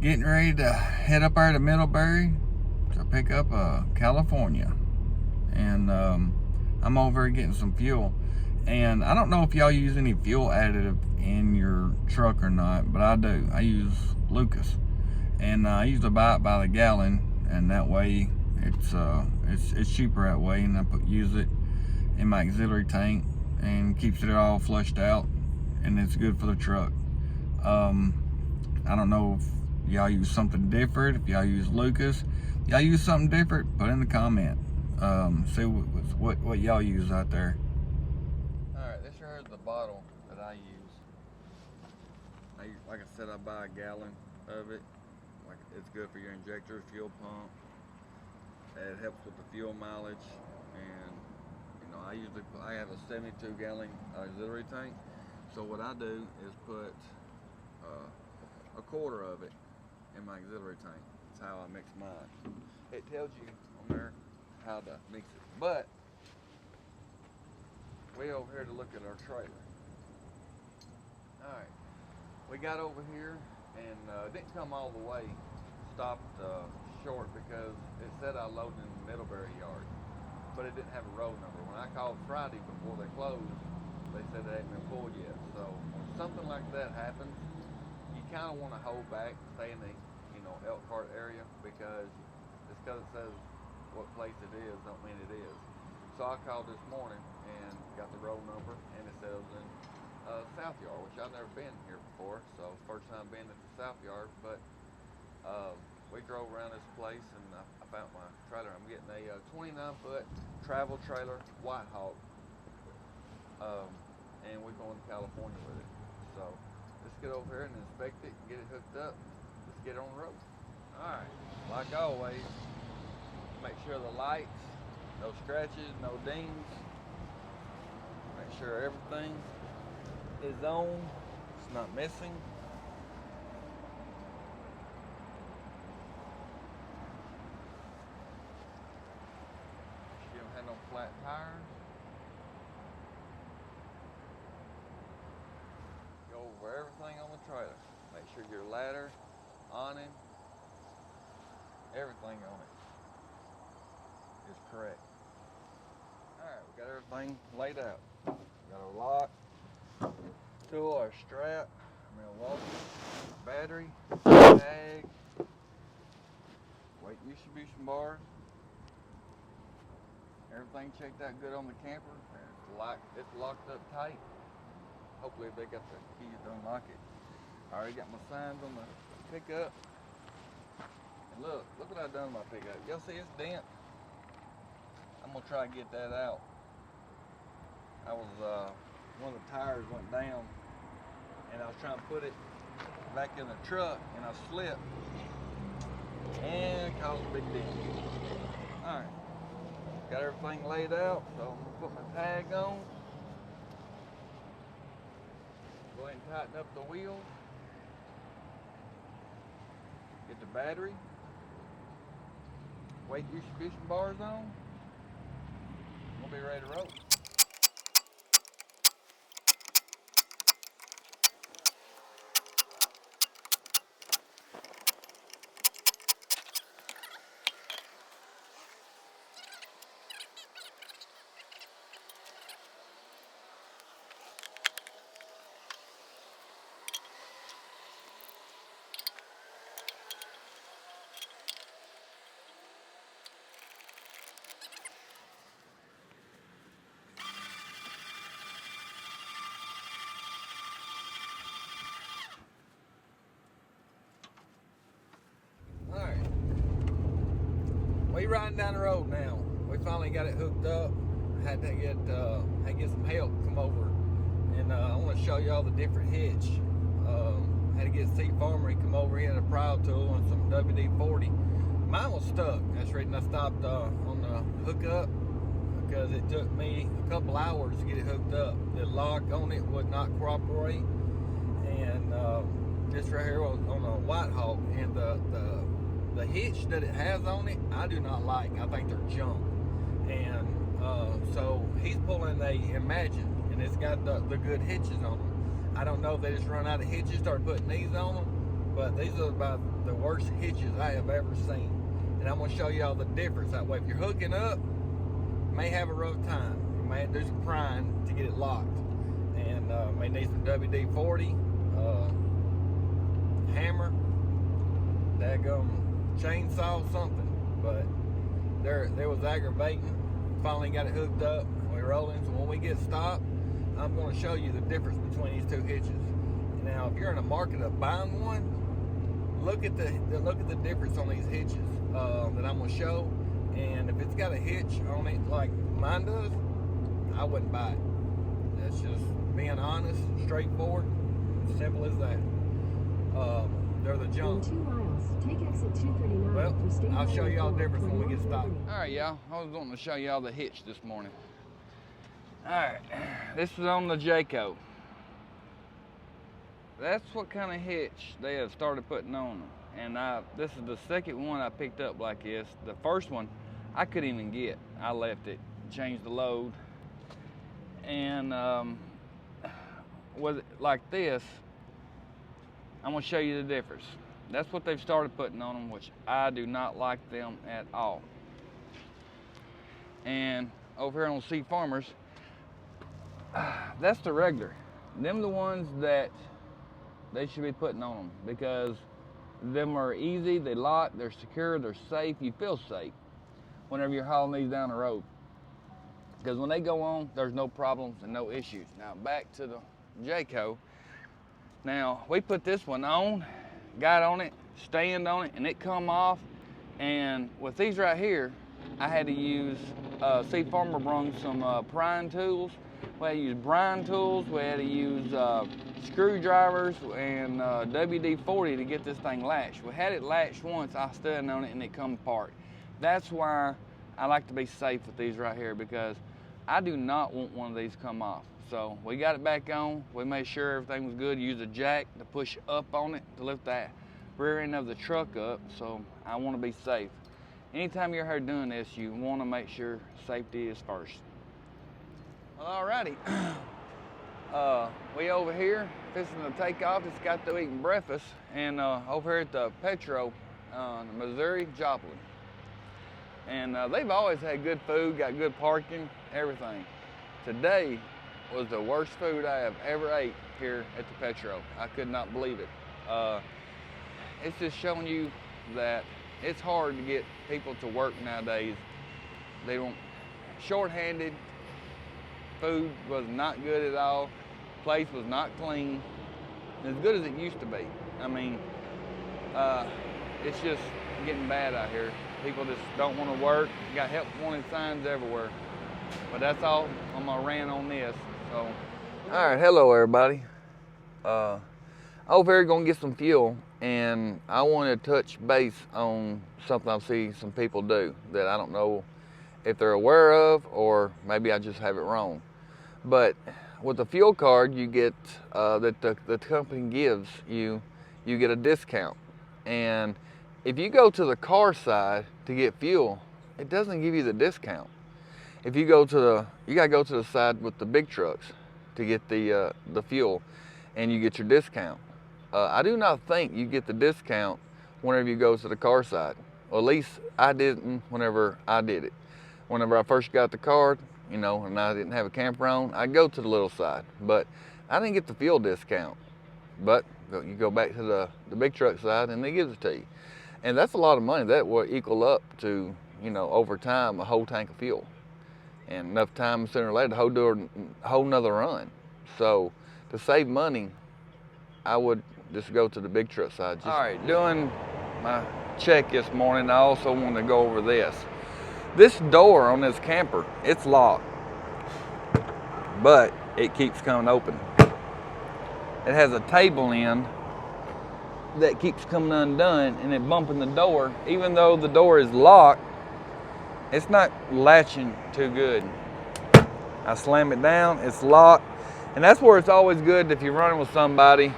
getting ready to head up there to Middlebury to pick up California, and I'm over getting some fuel. And I don't know if y'all use any fuel additive in your truck or not, but I do. I use Lucas, and I usually buy it by the gallon, and that way it's cheaper that way. And I use it in my auxiliary tank and keeps it all flushed out, and it's good for the truck. I don't know if y'all use something different. If y'all use Lucas, y'all use something different, put in the comment. See what y'all use out there. Alright, this here is the bottle that I use. Like I said, I buy a gallon of it. Like, it's good for your injector, fuel pump. It helps with the fuel mileage, and you know, I have a 72 gallon auxiliary tank. So what I do is put a quarter of it in my auxiliary tank. That's how I mix mine. It tells you on there how to mix it. But we over here to look at our trailer. Alright, we got over here, and it didn't come all the way. Stopped short because it said I loaded in the Middlebury yard, but it didn't have a road number. When I called Friday before they closed, they said it hadn't been pulled yet. So when something like that happens, you kind of want to hold back, stay in the Elkhart area, because just because it says what place it is don't mean it is. So I called this morning and got the road number, and it says it was in South Yard, which I've never been here before, so first time being at the South Yard. But we drove around this place, and I found my trailer. I'm getting a 29-foot travel trailer, White Hawk, and we're going to California with it. So let's get over here and inspect it, get it hooked up. Let's get on the road. Alright, like always, make sure the lights, no scratches, no dings. Make sure everything is on, it's not missing. She don't have no flat tires. Go over everything on the trailer. Make sure your ladder, awning, everything on it is correct. Alright, we got everything laid out. We got our lock, tool, our strap, Milwaukee, battery, tag, weight distribution bars. Everything checked out good on the camper. It's locked up tight. Hopefully they got the keys to unlock it. I already got my signs on the pickup. And look what I've done to my pickup. Y'all see it's dent? I'm gonna try to get that out. I was one of the tires went down, and I was trying to put it back in the truck, and I slipped and caused a big dent. Alright, got everything laid out, so I'm gonna put my tag on. Go ahead and tighten up the wheels. Get the battery, weight distribution bars on. We'll be ready to roll. We riding down the road now. We finally got it hooked up. Had to get some help come over, and I want to show y'all the different hitch. Had to get Steve Farmer to come over. He had a prow tool and some WD-40. Mine was stuck. That's the reason I stopped on the hookup, because it took me a couple hours to get it hooked up. The lock on it would not cooperate, and this right here was on a White Hawk, and the hitch that it has on it, I do not like. I think they're junk. And so he's pulling a Imagine, and it's got the good hitches on them. I don't know if they just run out of hitches, start putting these on them, but these are about the worst hitches I have ever seen. And I'm gonna show y'all the difference. That way, if you're hooking up, you may have a rough time. You may do some prying to get it locked. And may need some WD-40, hammer, daggum chainsaw, something. But there was aggravating. Finally got it hooked up. We're rolling. So when we get stopped, I'm going to show you the difference between these two hitches. Now, if you're in the market of buying one, look at the difference on these hitches that I'm going to show. And if it's got a hitch on it like mine does, I wouldn't buy it. That's just being honest, straightforward, simple as that. They're the junk. In 2 miles, take exit 239. Well, I'll show y'all the difference when we get stopped. All right, y'all. I was wanting to show y'all the hitch this morning. All right, this is on the Jayco. That's what kind of hitch they have started putting on them. And this is the second one I picked up like this. The first one I couldn't even get. I left it, changed the load, and with it like this, I'm gonna show you the difference. That's what they've started putting on them, which I do not like them at all. And over here on Sea Farmers, that's the regular. Them the ones that they should be putting on them, because them are easy, they lock, they're secure, they're safe. You feel safe whenever you're hauling these down the road, because when they go on, there's no problems and no issues. Now back to the Jayco. Now we put this one on, got on it, stand on it, and it come off. And with these right here, I had to use Sea Farmer brung some prying tools. We had to use brine tools. We had to use screwdrivers and WD-40 to get this thing latched. We had it latched once. I stood on it and it come apart. That's why I like to be safe with these right here, because I do not want one of these come off. So we got it back on. We made sure everything was good. Use a jack to push up on it to lift that rear end of the truck up. So I want to be safe. Anytime you're here doing this, you want to make sure safety is first. Well, alrighty. We over here fixing to take off. Just got through eating breakfast, and over here at the Petro, Missouri, Joplin. And they've always had good food, got good parking, everything. Today was the worst food I have ever ate here at the Petro. I could not believe it. It's just showing you that it's hard to get people to work nowadays. They don't, short-handed, food was not good at all, place was not clean, as good as it used to be. I mean, it's just getting bad out here. People just don't want to work, got help wanted signs everywhere. But that's all I'm gonna rant on this. So, all right, hello everybody. Over here gonna get some fuel, and I want to touch base on something I see some people do that I don't know if they're aware of, or maybe I just have it wrong. But with the fuel card you get that the company gives you, you get a discount. And if you go to the car side to get fuel, it doesn't give you the discount. If you go to you gotta go to the side with the big trucks to get the fuel, and you get your discount. I do not think you get the discount whenever you go to the car side. Well, at least I didn't whenever I did it. Whenever I first got the card, you know, and I didn't have a camper on, I go to the little side, but I didn't get the fuel discount. But you go back to the big truck side and they give it to you. And that's a lot of money. That will equal up to, you know, over time, a whole tank of fuel. And enough time, sooner or later, a whole nother run. So to save money, I would just go to the big truck side. All right, doing my check this morning, I also want to go over this. This door on this camper, it's locked, but it keeps coming open. It has a table in that keeps coming undone, and it bumping the door. Even though the door is locked, it's not latching too good. I slam it down, it's locked. And that's where it's always good if you're running with somebody.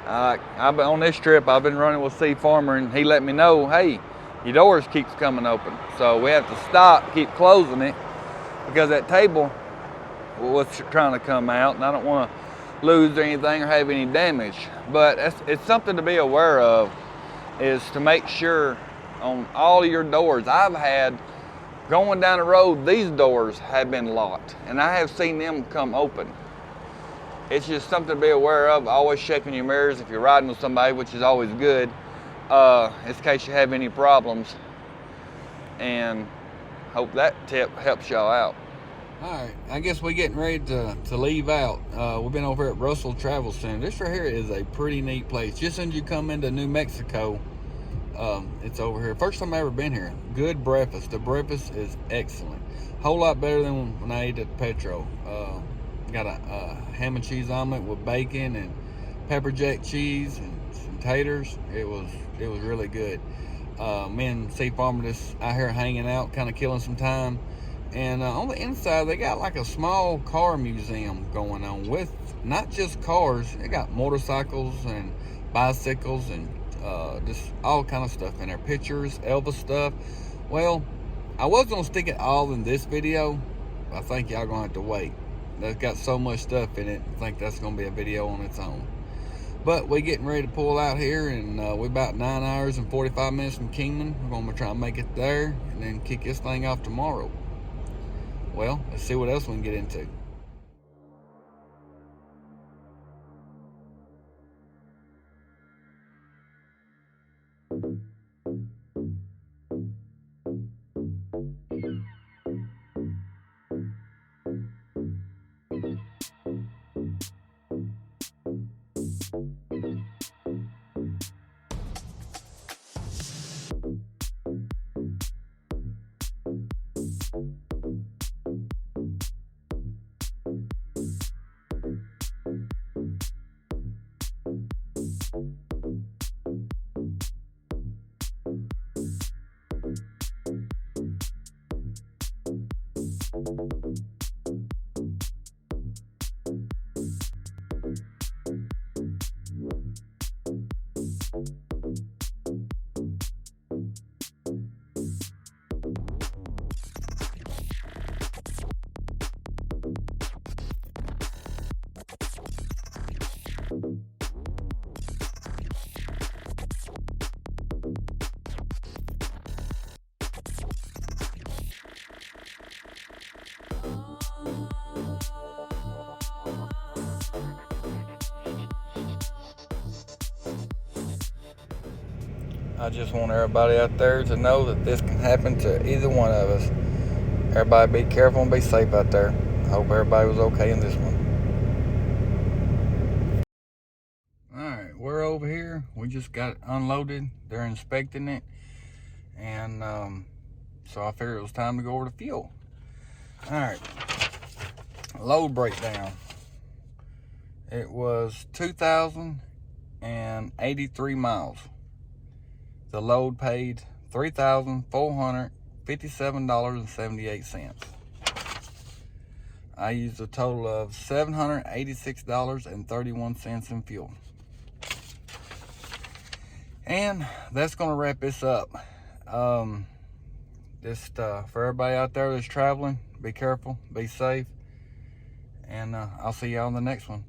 I've been on this trip, I've been running with Sea Farmer, and he let me know, hey, your doors keeps coming open. So we have to stop, keep closing it, because that table was trying to come out, and I don't want to lose anything or have any damage. But it's something to be aware of, is to make sure on all of your doors. I've had, going down the road, these doors have been locked and I have seen them come open. It's just something to be aware of. Always checking your mirrors if you're riding with somebody, which is always good, in case you have any problems. And hope that tip helps y'all out. All right, I guess we're getting ready to leave out. We've been over at Russell Travel Center. This right here is a pretty neat place. Just as you come into New Mexico, it's over here. First time I ever been here. Good breakfast. The breakfast is excellent. Whole lot better than when I ate at Petro. Got a ham and cheese omelet with bacon and pepper jack cheese and some taters. It was really good. Me and C Farmer just out here hanging out, kind of killing some time. And on the inside, they got like a small car museum going on with not just cars. They got motorcycles and bicycles and just all kind of stuff in there. Pictures, Elvis stuff. Well, I was going to stick it all in this video. I think y'all going to have to wait. That's got so much stuff in it. I think that's going to be a video on its own. But we're getting ready to pull out here, and we're about 9 hours and 45 minutes from Kingman. We're going to try and make it there and then kick this thing off tomorrow. Well, let's see what else we can get into. I just want everybody out there to know that this can happen to either one of us. Everybody be careful and be safe out there. I hope everybody was okay in this one. Alright, we're over here. We just got it unloaded. They're inspecting it. And so I figured it was time to go over to fuel. Alright, load breakdown. It was 2,083 miles. The load paid $3,457.78. I used a total of $786.31 in fuel. And that's going to wrap this up. Just for everybody out there that's traveling, be careful, be safe, and I'll see y'all on the next one.